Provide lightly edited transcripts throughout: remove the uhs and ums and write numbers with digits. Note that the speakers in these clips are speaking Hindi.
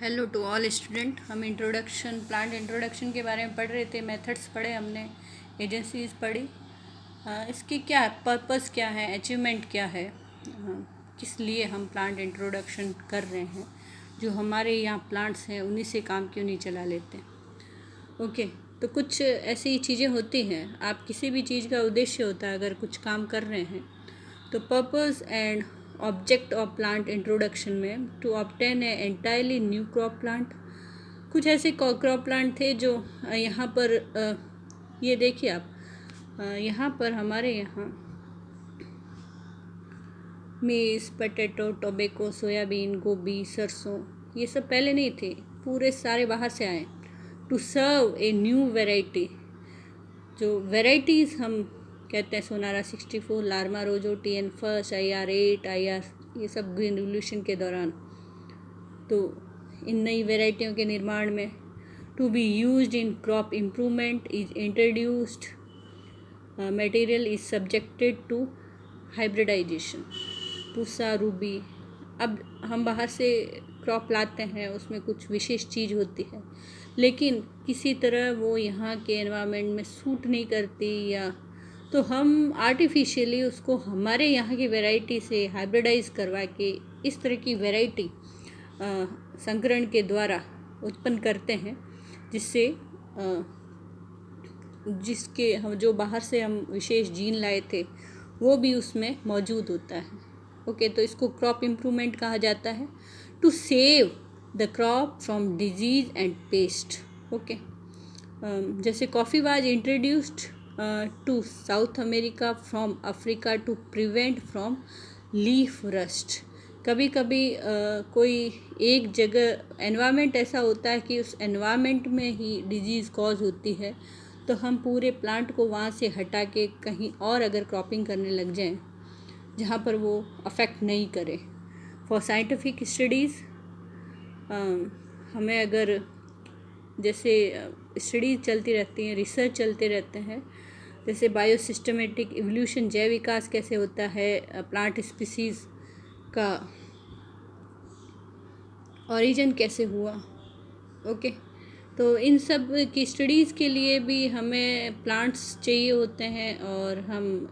Hello to all student. हम प्लांट इंट्रोडक्शन के बारे में पढ़ रहे थे। मेथड्स पढ़े हमने, एजेंसीज पढ़ी। इसकी क्या है पर्पस, क्या है अचीवमेंट, क्या है, किस लिए हम प्लांट इंट्रोडक्शन कर रहे हैं। जो हमारे यहाँ प्लांट्स हैं उन्हीं से काम क्यों नहीं चला लेते। ओके, तो कुछ ऐसी चीज़ें होती हैं। आप किसी भी चीज़ का उद्देश्य होता है, अगर कुछ काम कर रहे हैं तो purpose and object of plant introduction में to obtain a entirely new crop plant. कुछ ऐसे क्रॉप प्लांट थे जो यहाँ पर ये देखिए आप, यहाँ पर हमारे यहाँ मेज़, पटेटो, टोबैको, सोयाबीन, गोभी, सरसों, ये सब पहले नहीं थे, पूरे सारे बाहर से आए to serve a new variety. जो वेराइटीज़ हम कहते हैं सोनारा 64, लार्मा रोजो, TN फर्स्ट, IR8, IR, ये सब ग्रीन रिवोल्यूशन के दौरान। तो इन नई वेराइटियों के निर्माण में to be used in crop improvement is introduced material is subjected to hybridisation. Pusa, Ruby, अब हम बाहर से क्रॉप लाते हैं, उसमें कुछ विशेष चीज़ होती है, लेकिन किसी तरह वो यहाँ के एनवायरनमेंट में सूट नहीं करती, या तो हम आर्टिफिशियली उसको हमारे यहाँ की वैरायटी से हाइब्रिडाइज करवा के इस तरह की वैरायटी संकरण के द्वारा उत्पन्न करते हैं, जिसके हम जो बाहर से हम विशेष जीन लाए थे वो भी उसमें मौजूद होता है। ओके, तो इसको क्रॉप इम्प्रूवमेंट कहा जाता है, to save the crop from disease and pest. Okay, जैसे coffee was introduced to South America from Africa to prevent from leaf rust. कभी कभी कोई एक जगह एनवायरनमेंट ऐसा होता है कि उस एनवायरनमेंट में ही डिजीज़ कॉज होती है, तो हम पूरे प्लांट को वहाँ से हटा के कहीं और अगर क्रॉपिंग करने लग जाएं जहाँ पर वो अफेक्ट नहीं करे। फॉर साइंटिफिक स्टडीज़ हमें अगर जैसे स्टडीज चलती रहती हैं, रिसर्च चलते रहते हैं, जैसे बायोसिस्टमेटिक इवोल्यूशन, जैव विकास कैसे होता है, प्लांट स्पीसीज़ का ओरिजिन कैसे हुआ। ओके, तो इन सब की स्टडीज़ के लिए भी हमें प्लांट्स चाहिए होते हैं, और हम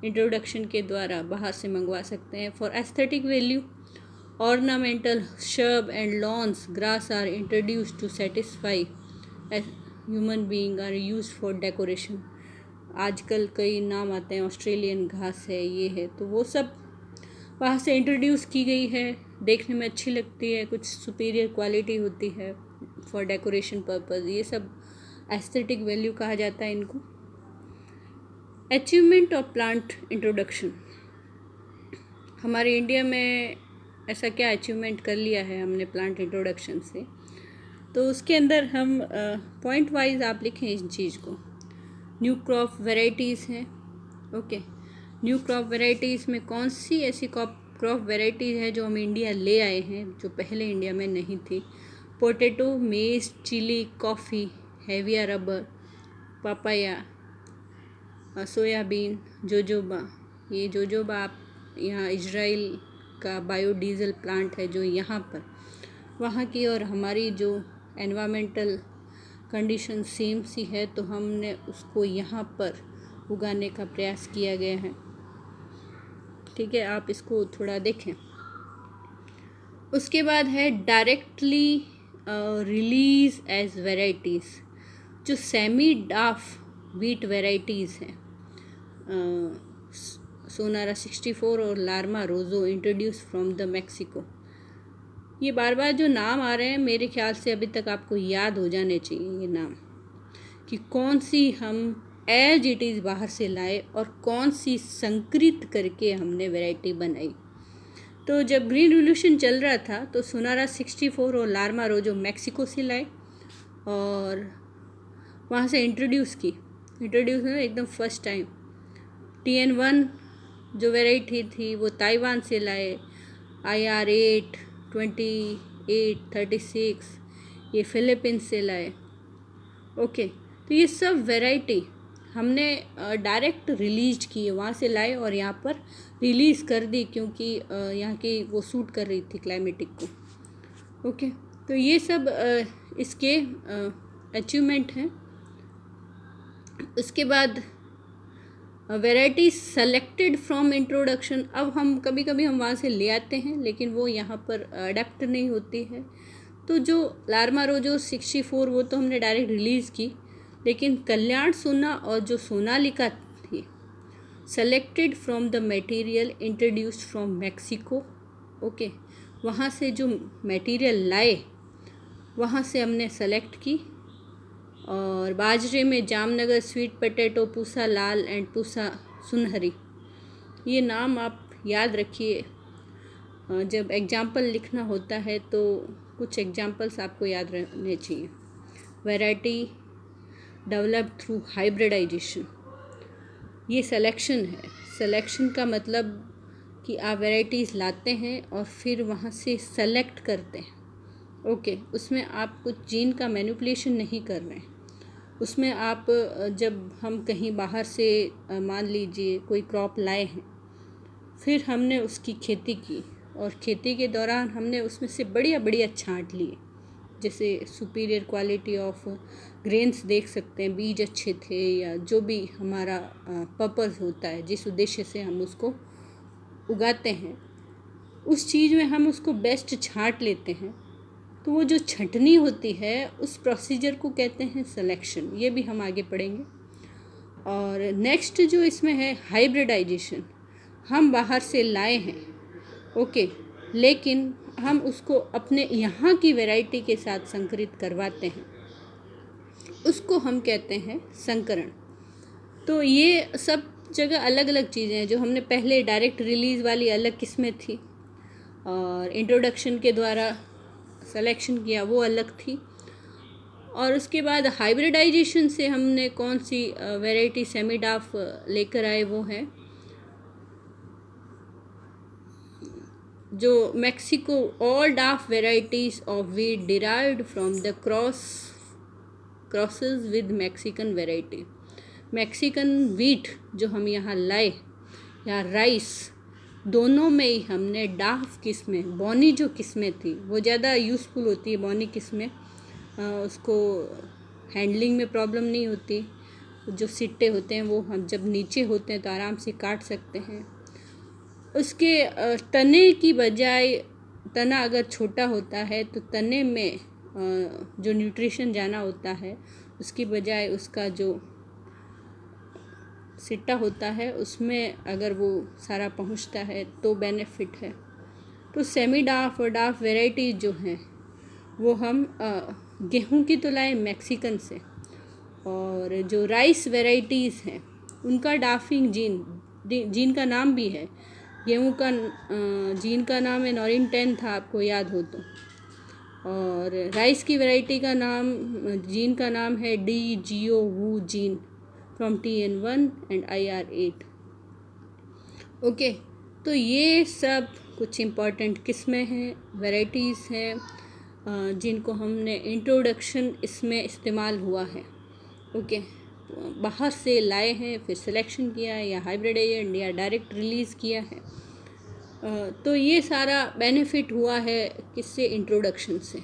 इंट्रोडक्शन के द्वारा बाहर से मंगवा सकते हैं। For aesthetic value, ornamental shrub and lawns grass are introduced to satisfy as human being are used for decoration। आजकल कई नाम आते हैं, ऑस्ट्रेलियन घास है, ये है, तो वो सब वहाँ से इंट्रोड्यूस की गई है, देखने में अच्छी लगती है, कुछ सुपीरियर क्वालिटी होती है फॉर डेकोरेशन पर्पज़। ये सब एस्थेटिक वैल्यू कहा जाता है इनको। अचीवमेंट ऑफ प्लांट इंट्रोडक्शन, हमारे इंडिया में ऐसा क्या अचीवमेंट कर लिया है हमने प्लांट इंट्रोडक्शन से, तो उसके अंदर हम पॉइंट वाइज आप लिखें इस चीज़ को। न्यू क्रॉप वैरायटीज़ हैं। ओके, न्यू क्रॉप वैरायटीज़ में कौन सी ऐसी क्रॉप वैरायटीज़ है जो हम इंडिया ले आए हैं, जो पहले इंडिया में नहीं थी। पोटैटो, मेज़, chilli, coffee, Hevea rubber, papaya, soybean, jojoba. ये जोजोबा आप यहाँ इजराइल का बायोडीज़ल प्लांट है जो यहाँ पर, वहाँ की और हमारी जो एनवायरमेंटल कंडीशन सेम सी है, तो हमने उसको यहाँ पर उगाने का प्रयास किया गया है। ठीक है, आप इसको थोड़ा देखें। उसके बाद है डायरेक्टली रिलीज एज वेराइटीज़, जो सेमी डाफ व्हीट वेराइटीज़ हैं, सोनारा 64 और लार्मा रोजो इंट्रोड्यूस फ्रॉम द मैक्सिको। ये बार बार जो नाम आ रहे हैं, मेरे ख्याल से अभी तक आपको याद हो जाने चाहिए ये नाम, कि कौन सी हम एज इट इज़ बाहर से लाए और कौन सी संकरित करके हमने वैरायटी बनाई। तो जब ग्रीन रिवोल्यूशन चल रहा था तो सोनारा 64 और लार्मा रोजो मैक्सिको से लाए और वहाँ से इंट्रोड्यूस ना एकदम फर्स्ट टाइम। TN1 जो वैरायटी थी वो ताइवान से लाए। IR8, 28, 36 ये फिलीपींस से लाए। ओके, तो ये सब वैरायटी हमने डायरेक्ट रिलीज की है, वहाँ से लाए और यहाँ पर रिलीज़ कर दी, क्योंकि यहाँ की वो सूट कर रही थी क्लाइमेटिक को। ओके, तो ये सब इसके अचीवमेंट हैं। उसके बाद वैरायटी सेलेक्टेड फ्रॉम इंट्रोडक्शन। अब हम कभी कभी हम वहाँ से ले आते हैं लेकिन वो यहाँ पर अडेप्ट नहीं होती है। तो जो लार्मा रोजो 64 वो तो हमने डायरेक्ट रिलीज़ की, लेकिन कल्याण सोना और जो सोनालिका थी selected from the material introduced from Mexico. Okay, वहाँ से जो मटेरियल लाए वहाँ से हमने सेलेक्ट की। और बाजरे में Jamnagar sweet potato, Pusa Lal and Pusa सुनहरी, ये नाम आप याद रखिए। जब एग्जाम्पल लिखना होता है तो कुछ एग्जाम्पल्स आपको याद रहने चाहिए। वैरायटी डेवलप्ड थ्रू हाइब्रिडाइजेशन, ये सिलेक्शन है। सिलेक्शन का मतलब कि आप वैरायटीज़ लाते हैं और फिर वहाँ से सेलेक्ट करते हैं। ओके, उसमें आप कुछ जीन का मैनिपुलेशन नहीं कर रहे हैं। उसमें आप जब हम कहीं बाहर से मान लीजिए कोई क्रॉप लाए हैं, फिर हमने उसकी खेती की और खेती के दौरान हमने उसमें से बढ़िया बढ़िया छांट लिए, जैसे सुपीरियर क्वालिटी ऑफ ग्रेन्स देख सकते हैं, बीज अच्छे थे या जो भी हमारा पर्पस होता है, जिस उद्देश्य से हम उसको उगाते हैं, उस चीज़ में हम उसको बेस्ट छांट लेते हैं। तो वो जो छंटनी होती है उस प्रोसीजर को कहते हैं सिलेक्शन। ये भी हम आगे पढ़ेंगे। और नेक्स्ट जो इसमें है हाइब्रिडाइजेशन, हम बाहर से लाए हैं, ओके, लेकिन हम उसको अपने यहाँ की वैरायटी के साथ संकरित करवाते हैं, उसको हम कहते हैं संकरण। तो ये सब जगह अलग अलग चीज़ें हैं। जो हमने पहले डायरेक्ट रिलीज़ वाली अलग किस्में थी और इंट्रोडक्शन के द्वारा सिलेक्शन किया वो अलग थी। और उसके बाद हाइब्रिडाइजेशन से हमने कौन सी वैरायटी सेमी डाफ लेकर आए, वो है जो Mexico all dwarf varieties of wheat derived from the crosses with Mexican variety. Mexican wheat जो हम यहाँ लाए या राइस, दोनों में ही हमने डाफ किस्में, बॉनी जो किस्में थी वो ज़्यादा यूज़फुल होती है। बॉनी किस्में उसको हैंडलिंग में प्रॉब्लम नहीं होती। जो सिट्टे होते हैं वो हम जब नीचे होते हैं तो आराम से काट सकते हैं। उसके तने की बजाय, तना अगर छोटा होता है तो तने में जो न्यूट्रिशन जाना होता है उसकी बजाय उसका जो सिट्टा होता है उसमें अगर वो सारा पहुंचता है तो बेनिफिट है। तो सेमी डाफ और डाफ वेराइटीज़ जो हैं वो हम गेहूं की तो लाए मैक्सिकन से, और जो राइस वेराइटीज़ हैं उनका डाफिंग जीन का नाम भी है। गेहूं का जीन का नाम है नॉरिन 10 था, आपको याद हो तो। और राइस की वैरायटी का नाम, जीन का नाम है DGO Woo Gen from TN1 and IR8। Okay, तो ये सब कुछ इम्पॉर्टेंट किस्में हैं, वैराइटीज़ हैं जिनको हमने इंट्रोडक्शन इसमें इस्तेमाल हुआ है। ओके, बाहर से लाए हैं, फिर सिलेक्शन किया है या हाइब्रिडाइजेशन या डायरेक्ट रिलीज़ किया है। तो ये सारा बेनिफिट हुआ है किससे, इंट्रोडक्शन से।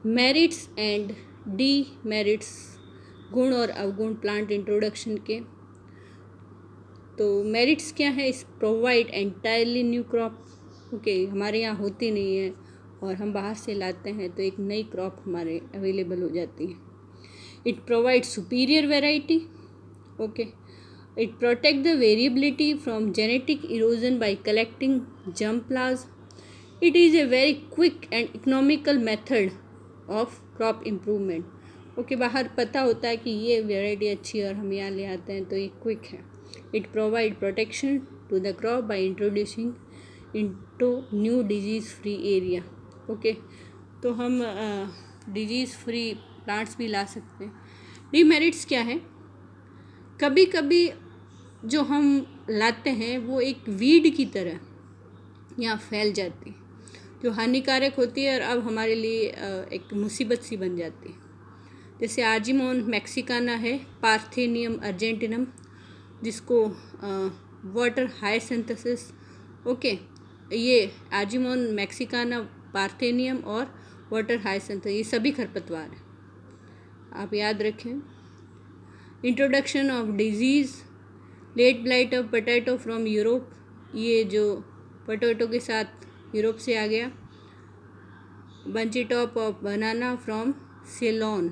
मेरिट्स एंड डीमेरिट्स, गुण और अवगुण प्लांट इंट्रोडक्शन के। तो मेरिट्स क्या है, इस provide entirely new crop. Okay, हमारे यहाँ होती नहीं है और हम बाहर से लाते हैं तो एक नई क्रॉप हमारे अवेलेबल हो जाती है। It provide superior variety. Okay, it protect the variability from genetic erosion by collecting germplasm. It is a very quick and economical method of crop improvement. Okay, बाहर पता होता है कि ये वेराइटी अच्छी है और हम यहाँ ले आते हैं तो ये क्विक है। It provide protection to the crop by introducing into new disease free area. Okay, तो हम डिजीज़ फ्री प्लांट्स भी ला सकते हैं। डीमेरिट्स क्या है, कभी कभी जो हम लाते हैं वो एक वीड की तरह यहाँ फैल जाती है जो हानिकारक होती है और अब हमारे लिए एक मुसीबत सी बन जाती है। जैसे आर्जिमोन मैक्सिकाना है, पार्थेनियम अर्जेंटिनम, जिसको वाटर हायसिंथेसिस। ओके, ये आर्जिमोन मैक्सिकाना, पार्थेनियम और वाटर हायसिंथ, ये सभी खरपतवार हैं, आप याद रखें। Introduction of disease, late blight of potato from Europe, ये जो पोटैटो के साथ यूरोप से आ गया। Bunchy top of banana from Ceylon,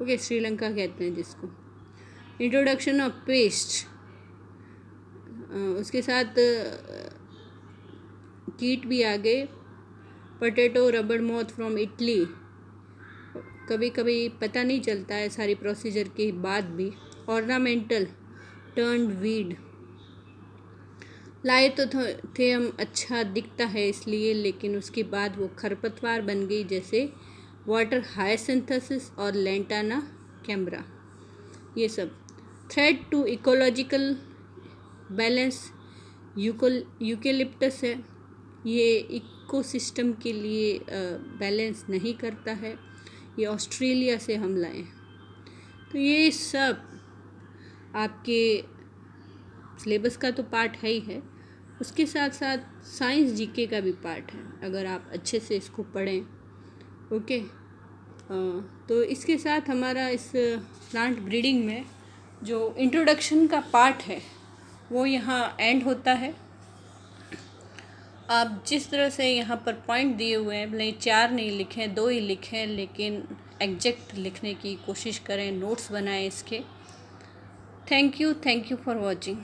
okay, Sri Lanka कहते हैं जिसको। इंट्रोडक्शन ऑफ पेस्ट, उसके साथ कीट भी आ गए। पोटैटो रबड़ मॉथ फ्रॉम इटली, कभी कभी पता नहीं चलता है सारी प्रोसीजर के बाद भी। ऑर्नामेंटल टर्न्ड वीड, लाए तो थे हम, अच्छा दिखता है इसलिए, लेकिन उसके बाद वो खरपतवार बन गई, जैसे वाटर हायसिंथसिस और लैंटाना कैम्ब्रा, ये सब। Threat to ecological balance, eucalyptus है, ये इकोसिस्टम के लिए बैलेंस नहीं करता है, ये ऑस्ट्रेलिया से हम लाए। तो ये सब आपके सिलेबस का तो पार्ट है ही है, उसके साथ साथ साइंस जीके का भी पार्ट है, अगर आप अच्छे से इसको पढ़ें, ओके। तो इसके साथ हमारा इस प्लांट ब्रीडिंग में जो इंट्रोडक्शन का पार्ट है वो यहाँ एंड होता है। आप जिस तरह से यहाँ पर पॉइंट दिए हुए हैं, भले 4 नहीं लिखें, 2 ही लिखें, लेकिन एग्जैक्ट लिखने की कोशिश करें, नोट्स बनाएं इसके। Thank you for watching.